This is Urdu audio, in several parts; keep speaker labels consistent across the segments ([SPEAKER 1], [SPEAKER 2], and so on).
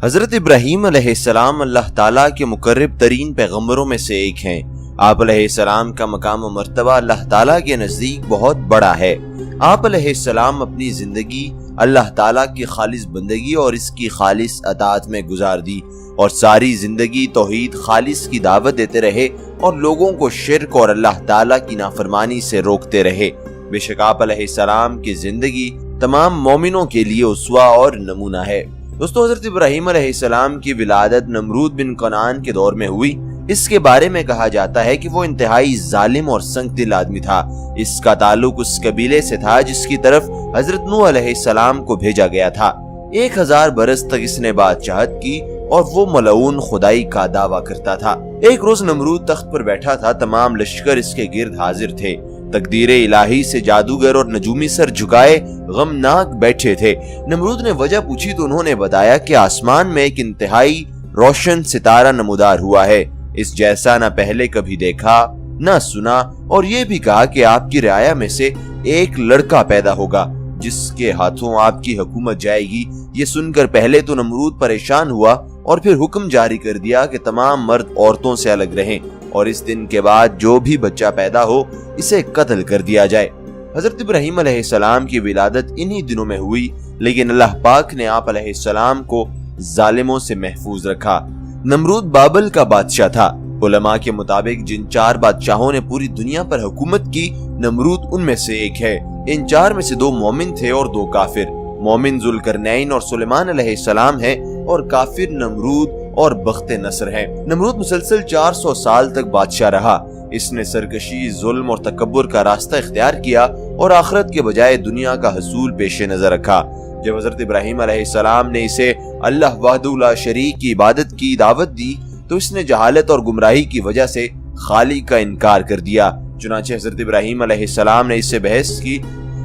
[SPEAKER 1] حضرت ابراہیم علیہ السلام اللہ تعالیٰ کے مقرب ترین پیغمبروں میں سے ایک ہیں۔ آپ علیہ السلام کا مقام و مرتبہ اللہ تعالیٰ کے نزدیک بہت بڑا ہے۔ آپ علیہ السلام اپنی زندگی اللہ تعالیٰ کی خالص بندگی اور اس کی خالص اطاعت میں گزار دی اور ساری زندگی توحید خالص کی دعوت دیتے رہے اور لوگوں کو شرک اور اللہ تعالیٰ کی نافرمانی سے روکتے رہے۔ بے شک آپ علیہ السلام کی زندگی تمام مومنوں کے لیے اسوہ اور نمونہ ہے۔ دوستو، حضرت ابراہیم علیہ السلام کی ولادت نمرود بن کنعان کے دور میں ہوئی۔ اس کے بارے میں کہا جاتا ہے کہ وہ انتہائی ظالم اور سنگ دل آدمی تھا۔ اس کا تعلق اس قبیلے سے تھا جس کی طرف حضرت نوح علیہ السلام کو بھیجا گیا تھا۔ 1000 برس تک اس نے بادشاہت کی اور وہ ملعون خدائی کا دعویٰ کرتا تھا۔ ایک روز نمرود تخت پر بیٹھا تھا، تمام لشکر اس کے گرد حاضر تھے۔ تقدیر الہی سے جادوگر اور نجومی سر جھکائے غمناک بیٹھے تھے۔ نمرود نے وجہ پوچھی تو انہوں نے بتایا کہ آسمان میں ایک انتہائی روشن ستارہ نمودار ہوا ہے، اس جیسا نہ پہلے کبھی دیکھا نہ سنا، اور یہ بھی کہا کہ آپ کی رعایا میں سے ایک لڑکا پیدا ہوگا جس کے ہاتھوں آپ کی حکومت جائے گی۔ یہ سن کر پہلے تو نمرود پریشان ہوا اور پھر حکم جاری کر دیا کہ تمام مرد عورتوں سے الگ رہیں اور اس دن کے بعد جو بھی بچہ پیدا ہو اسے قتل کر دیا جائے۔ حضرت ابراہیم علیہ السلام کی ولادت انہی دنوں میں ہوئی، لیکن اللہ پاک نے آپ علیہ السلام کو ظالموں سے محفوظ رکھا۔ نمرود بابل کا بادشاہ تھا۔ علماء کے مطابق جن 4 بادشاہوں نے پوری دنیا پر حکومت کی، نمرود ان میں سے ایک ہے۔ ان 4 میں سے 2 مومن تھے اور 2 کافر۔ مومن ذوالقرنین اور سلیمان علیہ السلام ہیں اور کافر نمرود اور بخت نصر ہیں۔ نمرود مسلسل 400 سال تک بادشاہ رہا۔ اس نے سرکشی، ظلم اور تکبر کا راستہ اختیار کیا اور آخرت کے بجائے دنیا کا حصول پیش نظر رکھا۔ جب حضرت ابراہیم علیہ السلام نے اسے اللہ وحدہ لا شریک کی عبادت کی دعوت دی تو اس نے جہالت اور گمراہی کی وجہ سے خالق کا انکار کر دیا۔ چنانچہ حضرت ابراہیم علیہ السلام نے اس سے بحث کی،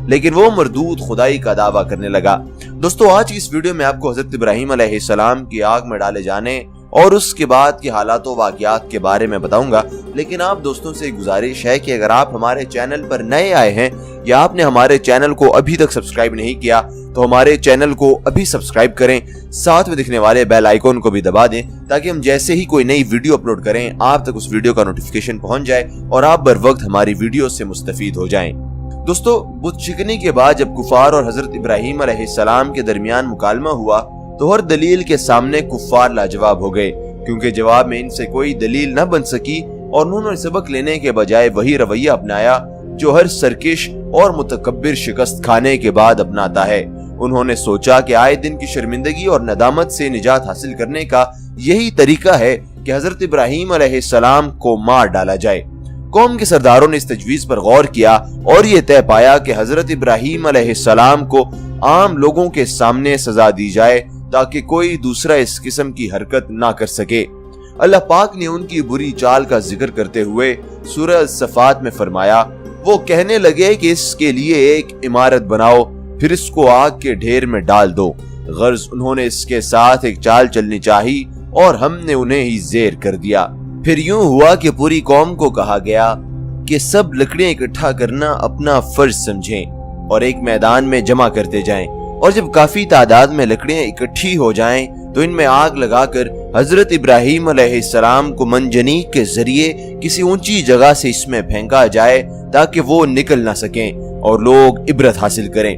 [SPEAKER 1] لیکن وہ مردود خدائی کا دعویٰ کرنے لگا۔ دوستو، آج کی اس ویڈیو میں آپ کو حضرت ابراہیم علیہ السلام کی آگ میں ڈالے جانے اور اس کے بعد کے حالات و واقعات کے بارے میں بتاؤں گا، لیکن آپ دوستوں سے گزارش ہے کہ اگر آپ ہمارے چینل پر نئے آئے ہیں یا آپ نے ہمارے چینل کو ابھی تک سبسکرائب نہیں کیا تو ہمارے چینل کو ابھی سبسکرائب کریں، ساتھ میں دکھنے والے بیل آئیکن کو بھی دبا دیں تاکہ ہم جیسے ہی کوئی نئی ویڈیو اپلوڈ کریں آپ تک اس ویڈیو کا نوٹیفیکیشن پہنچ جائے اور آپ بر وقت ہماری ویڈیو سے مستفید ہو جائیں۔ دوستو، بت شکنی کے بعد جب کفار اور حضرت ابراہیم علیہ السلام کے درمیان مکالمہ ہوا تو ہر دلیل کے سامنے کفار لاجواب ہو گئے، کیونکہ جواب میں ان سے کوئی دلیل نہ بن سکی اور انہوں نے سبق لینے کے بجائے وہی رویہ اپنایا جو ہر سرکش اور متکبر شکست کھانے کے بعد اپناتا ہے۔ انہوں نے سوچا کہ آئے دن کی شرمندگی اور ندامت سے نجات حاصل کرنے کا یہی طریقہ ہے کہ حضرت ابراہیم علیہ السلام کو مار ڈالا جائے۔ قوم کے سرداروں نے اس تجویز پر غور کیا اور یہ طے پایا کہ حضرت ابراہیم علیہ السلام کو عام لوگوں کے سامنے سزا دی جائے تاکہ کوئی دوسرا اس قسم کی حرکت نہ کر سکے۔ اللہ پاک نے ان کی بری چال کا ذکر کرتے ہوئے سورہ الصفات میں فرمایا، وہ کہنے لگے کہ اس کے لیے ایک عمارت بناؤ پھر اس کو آگ کے ڈھیر میں ڈال دو۔ غرض انہوں نے اس کے ساتھ ایک چال چلنی چاہی اور ہم نے انہیں ہی زیر کر دیا۔ پھر یوں ہوا کہ پوری قوم کو کہا گیا کہ سب لکڑیاں اکٹھا کرنا اپنا فرض سمجھیں اور ایک میدان میں جمع کرتے جائیں، اور جب کافی تعداد میں لکڑیاں اکٹھی ہو جائیں تو ان میں آگ لگا کر حضرت ابراہیم علیہ السلام کو منجنیق کے ذریعے کسی اونچی جگہ سے اس میں پھینکا جائے تاکہ وہ نکل نہ سکیں اور لوگ عبرت حاصل کریں۔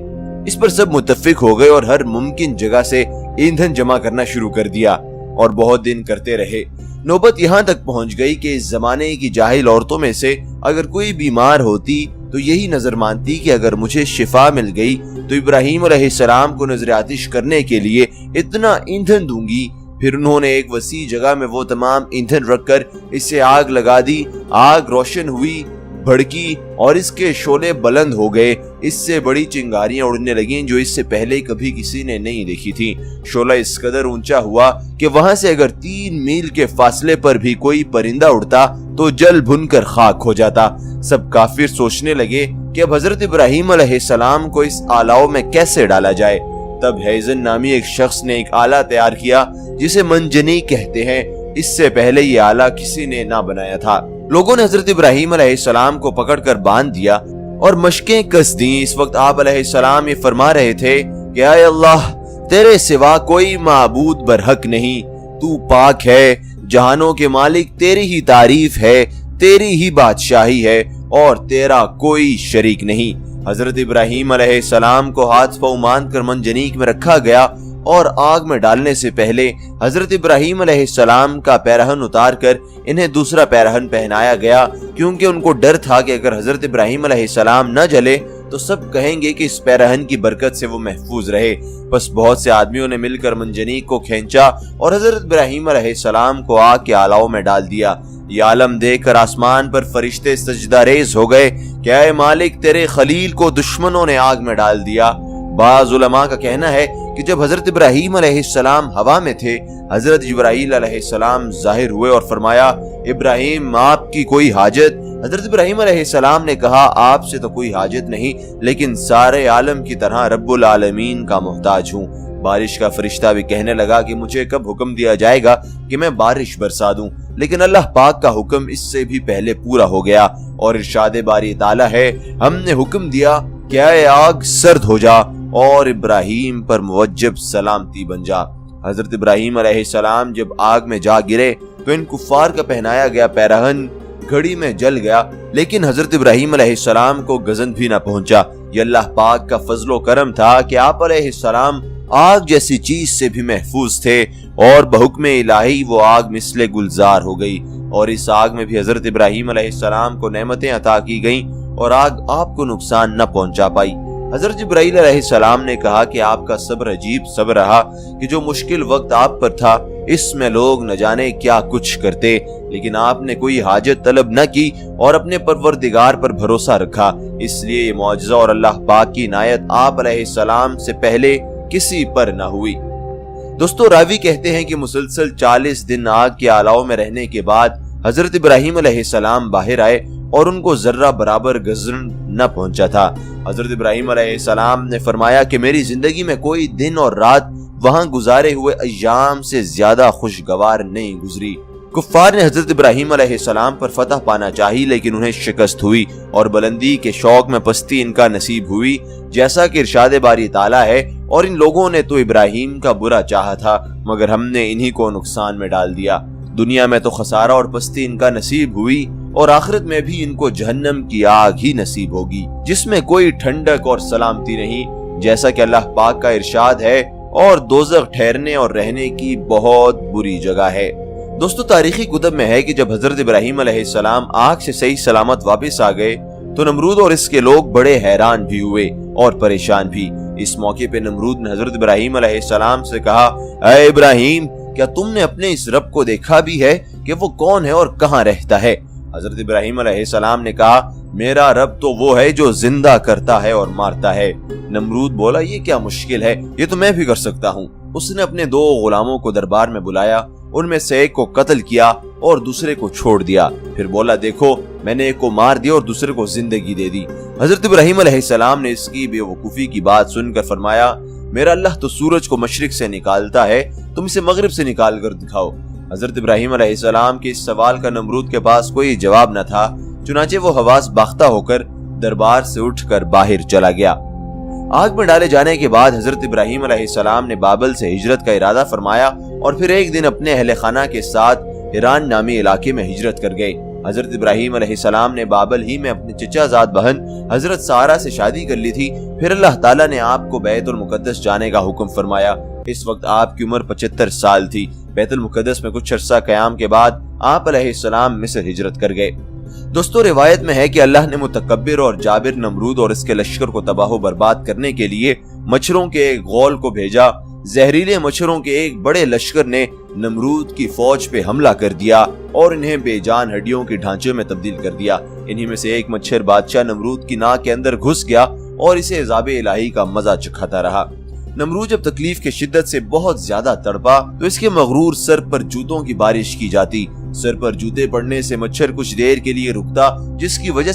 [SPEAKER 1] اس پر سب متفق ہو گئے اور ہر ممکن جگہ سے ایندھن جمع کرنا شروع کر دیا اور بہت دن کرتے رہے۔ نوبت یہاں تک پہنچ گئی کہ اس زمانے کی جاہل عورتوں میں سے اگر کوئی بیمار ہوتی تو یہی نظر مانتی کہ اگر مجھے شفا مل گئی تو ابراہیم علیہ السلام کو نذر آتش کرنے کے لیے اتنا ایندھن دوں گی۔ پھر انہوں نے ایک وسیع جگہ میں وہ تمام ایندھن رکھ کر اس سے آگ لگا دی۔ آگ روشن ہوئی، بھڑکی اور اس کے شعلے بلند ہو گئے۔ اس سے بڑی چنگاریاں اڑنے لگیں جو اس سے پہلے کبھی کسی نے نہیں دیکھی تھی۔ شعلہ اس قدر اونچا ہوا کہ وہاں سے اگر 3 میل کے فاصلے پر بھی کوئی پرندہ اڑتا تو جل بھن کر خاک ہو جاتا۔ سب کافر سوچنے لگے کہ اب حضرت ابراہیم علیہ السلام کو اس آلاؤ میں کیسے ڈالا جائے۔ تب ہیزن نامی ایک شخص نے ایک آلہ تیار کیا جسے منجنیق کہتے ہیں۔ اس سے پہلے یہ آلہ کسی نے نہ بنایا تھا۔ لوگوں نے حضرت ابراہیم علیہ السلام کو پکڑ کر باندھ دیا اور مشقیں کس دیں۔ اس وقت آپ علیہ السلام یہ فرما رہے تھے کہ اے اللہ، تیرے سوا کوئی معبود برحق نہیں، تو پاک ہے، جہانوں کے مالک تیری ہی تعریف ہے، تیری ہی بادشاہی ہے اور تیرا کوئی شریک نہیں۔ حضرت ابراہیم علیہ السلام کو ہاتھ پاؤں باندھ کر منجنیق میں رکھا گیا اور آگ میں ڈالنے سے پہلے حضرت ابراہیم علیہ السلام کا پیرہن اتار کر انہیں دوسرا پیرہن پہنایا گیا، کیونکہ ان کو ڈر تھا کہ اگر حضرت ابراہیم علیہ السلام نہ جلے تو سب کہیں گے کہ اس پیرہن کی برکت سے وہ محفوظ رہے۔ بس بہت سے آدمیوں نے مل کر منجنیق کو کھینچا اور حضرت ابراہیم علیہ السلام کو آگ کے آلاؤں میں ڈال دیا۔ یہ عالم دیکھ کر آسمان پر فرشتے سجدہ ریز ہو گئے کہ اے مالک، تیرے خلیل کو دشمنوں نے آگ میں ڈال دیا۔ بعض علماء کا کہنا ہے کہ جب حضرت ابراہیم علیہ السلام ہوا میں تھے، حضرت جبرائیل علیہ السلام ظاہر ہوئے اور فرمایا، ابراہیم آپ کی کوئی حاجت؟ حضرت ابراہیم علیہ السلام نے کہا، آپ سے تو کوئی حاجت نہیں، لیکن سارے عالم کی طرح رب العالمین کا محتاج ہوں۔ بارش کا فرشتہ بھی کہنے لگا کہ مجھے کب حکم دیا جائے گا کہ میں بارش برسا دوں، لیکن اللہ پاک کا حکم اس سے بھی پہلے پورا ہو گیا اور ارشاد باری تعالیٰ ہے، ہم نے حکم دیا کہ اے آگ سرد ہو جا اور ابراہیم پر موجب سلامتی بن جا۔ حضرت ابراہیم علیہ السلام جب آگ میں جا گرے تو ان کفار کا پہنایا گیا پیرہن گھڑی میں جل گیا، لیکن حضرت ابراہیم علیہ السلام کو گزن بھی نہ پہنچا۔ یہ اللہ پاک کا فضل و کرم تھا کہ آپ علیہ السلام آگ جیسی چیز سے بھی محفوظ تھے اور بحکم الہی وہ آگ مثل گلزار ہو گئی، اور اس آگ میں بھی حضرت ابراہیم علیہ السلام کو نعمتیں عطا کی گئیں اور آگ آپ کو نقصان نہ پہنچا پائی۔ حضرت جبرائیل علیہ السلام نے کہا کہ آپ کا صبر عجیب صبر رہا کہ جو مشکل وقت آپ پر تھا اس میں لوگ نہ جانے کیا کچھ کرتے، لیکن آپ نے کوئی حاجت طلب نہ کی اور اپنے پروردگار پر بھروسہ رکھا، اس لیے یہ معجزہ اور اللہ پاک کی عنایت آپ علیہ السلام سے پہلے کسی پر نہ ہوئی۔ دوستو، راوی کہتے ہیں کہ مسلسل 40 دن آگ کے آلاؤں میں رہنے کے بعد حضرت ابراہیم علیہ السلام باہر آئے اور ان کو ذرہ برابر گزن نہ پہنچا تھا۔ حضرت ابراہیم علیہ السلام نے فرمایا کہ میری زندگی میں کوئی دن اور رات وہاں گزارے ہوئے ایام سے زیادہ خوشگوار نہیں گزری۔ کفار نے حضرت ابراہیم علیہ السلام پر فتح پانا چاہی، لیکن انہیں شکست ہوئی اور بلندی کے شوق میں پستی ان کا نصیب ہوئی، جیسا کہ ارشاد باری تعالیٰ ہے، اور ان لوگوں نے تو ابراہیم کا برا چاہا تھا مگر ہم نے انہی کو نقصان میں ڈال دیا۔ دنیا میں تو خسارہ اور پستی ان کا نصیب ہوئی اور آخرت میں بھی ان کو جہنم کی آگ ہی نصیب ہوگی، جس میں کوئی ٹھنڈک اور سلامتی نہیں، جیسا کہ اللہ پاک کا ارشاد ہے، اور دوزخ ٹھہرنے اور رہنے کی بہت بری جگہ ہے۔ دوستو، تاریخی کتب میں ہے کہ جب حضرت ابراہیم علیہ السلام آگ سے صحیح سلامت واپس آ گئے تو نمرود اور اس کے لوگ بڑے حیران بھی ہوئے اور پریشان بھی۔ اس موقع پہ نمرود نے حضرت ابراہیم علیہ السلام سے کہا، اے ابراہیم، کیا تم نے اپنے اس رب کو دیکھا بھی ہے کہ وہ کون ہے اور کہاں رہتا ہے؟ حضرت ابراہیم علیہ السلام نے کہا، میرا رب تو وہ ہے جو زندہ کرتا ہے اور مارتا ہے۔ نمرود بولا، یہ کیا مشکل ہے، یہ تو میں بھی کر سکتا ہوں۔ اس نے اپنے 2 غلاموں کو دربار میں بلایا، ان میں سے ایک کو قتل کیا اور دوسرے کو چھوڑ دیا، پھر بولا، دیکھو میں نے ایک کو مار دیا اور دوسرے کو زندگی دے دی۔ حضرت ابراہیم علیہ السلام نے اس کی بے وقوفی کی بات سن کر فرمایا، میرا اللہ تو سورج کو مشرق سے نکالتا ہے، تم اسے مغرب سے نکال کر دکھاؤ۔ حضرت ابراہیم علیہ السلام کے اس سوال کا نمرود کے پاس کوئی جواب نہ تھا، چنانچہ وہ حواس باختہ ہو کر دربار سے اٹھ کر باہر چلا گیا۔ آگ میں ڈالے جانے کے بعد حضرت ابراہیم علیہ السلام نے بابل سے ہجرت کا ارادہ فرمایا اور پھر ایک دن اپنے اہل خانہ کے ساتھ ایران نامی علاقے میں ہجرت کر گئے۔ حضرت ابراہیم علیہ السلام نے بابل ہی میں اپنے چچا زاد بہن حضرت سارہ سے شادی کر لی تھی، پھر اللہ تعالیٰ نے آپ کو بیت المقدس جانے کا حکم فرمایا۔ اس وقت آپ کی عمر 75 سال تھی۔ بیت المقدس میں کچھ عرصہ قیام کے بعد آپ علیہ السلام مصر ہجرت کر گئے۔ دوستو، روایت میں ہے کہ اللہ نے متکبر اور جابر نمرود اور اس کے لشکر کو تباہ و برباد کرنے کے لیے مچھروں کے ایک غول کو بھیجا۔ زہریلے مچھروں کے ایک بڑے لشکر نے نمرود کی فوج پہ حملہ کر دیا اور انہیں بے جان ہڈیوں کے ڈھانچے میں تبدیل کر دیا۔ انہی میں سے ایک مچھر بادشاہ نمرود کی ناک کے اندر گھس گیا اور اسے عذاب الہی کا مزہ چکھاتا رہا۔ نمرود جب تکلیف کے شدت سے بہت زیادہ تڑپا تو اس کے مغرور سر پر جوتوں کی بارش کی جاتی۔ سر پر جوتے پڑنے سے مچھر کچھ دیر کے لیے رکتا، جس کی وجہ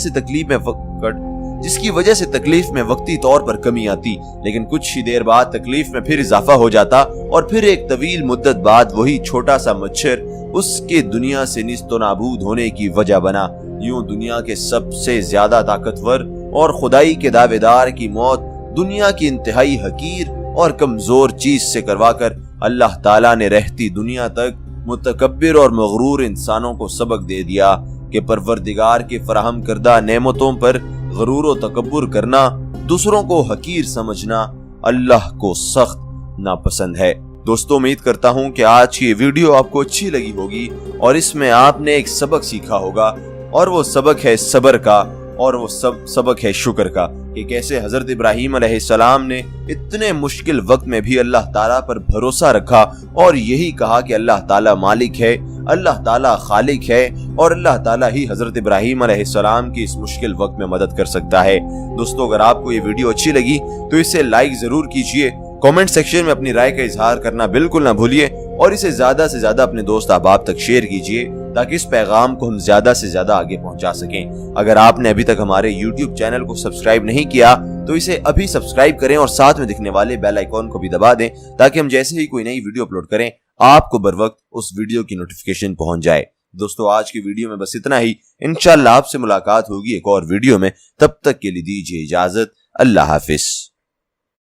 [SPEAKER 1] سے تکلیف میں وقتی طور پر کمی آتی، لیکن کچھ ہی دیر بعد تکلیف میں پھر اضافہ ہو جاتا اور پھر ایک طویل مدت بعد وہی چھوٹا سا مچھر اس کے دنیا سے نیست و نابود ہونے کی وجہ بنا۔ یوں دنیا کے سب سے زیادہ طاقتور اور خدائی کے دعوے دار کی موت دنیا کی انتہائی حقیر اور کمزور چیز سے کروا کر اللہ تعالیٰ نے رہتی دنیا تک متکبر اور مغرور انسانوں کو سبق دے دیا کہ پروردگار کے فراہم کردہ نعمتوں پر غرور و تکبر کرنا، دوسروں کو حقیر سمجھنا اللہ کو سخت ناپسند ہے۔ دوستو، امید کرتا ہوں کہ آج کی یہ ویڈیو آپ کو اچھی لگی ہوگی اور اس میں آپ نے ایک سبق سیکھا ہوگا، اور وہ سبق ہے صبر کا، اور وہ سبق ہے شکر کا، کہ کیسے حضرت ابراہیم علیہ السلام نے اتنے مشکل وقت میں بھی اللہ تعالیٰ پر بھروسہ رکھا اور یہی کہا کہ اللہ تعالیٰ مالک ہے، اللہ تعالیٰ خالق ہے، اور اللہ تعالیٰ ہی حضرت ابراہیم علیہ السلام کی اس مشکل وقت میں مدد کر سکتا ہے۔ دوستو، اگر آپ کو یہ ویڈیو اچھی لگی تو اسے لائک ضرور کیجئے، کامنٹ سیکشن میں اپنی رائے کا اظہار کرنا بالکل نہ بھولیے، اور اسے زیادہ سے زیادہ اپنے دوست احباب تک شیئر کیجئے تاکہ اس پیغام کو ہم زیادہ سے زیادہ آگے پہنچا سکیں۔ اگر آپ نے ابھی تک ہمارے یوٹیوب چینل کو سبسکرائب نہیں کیا تو اسے ابھی سبسکرائب کریں اور ساتھ میں دکھنے والے بیل آئیکن کو بھی دبا دیں تاکہ ہم جیسے ہی کوئی نئی ویڈیو اپلوڈ کریں آپ کو بر وقت اس ویڈیو کی نوٹیفیکیشن پہنچ جائے۔ دوستو، آج کی ویڈیو میں بس اتنا ہی، انشاءاللہ آپ سے ملاقات ہوگی ایک اور ویڈیو میں، تب تک کے لیے دیجیے اجازت، اللہ حافظ۔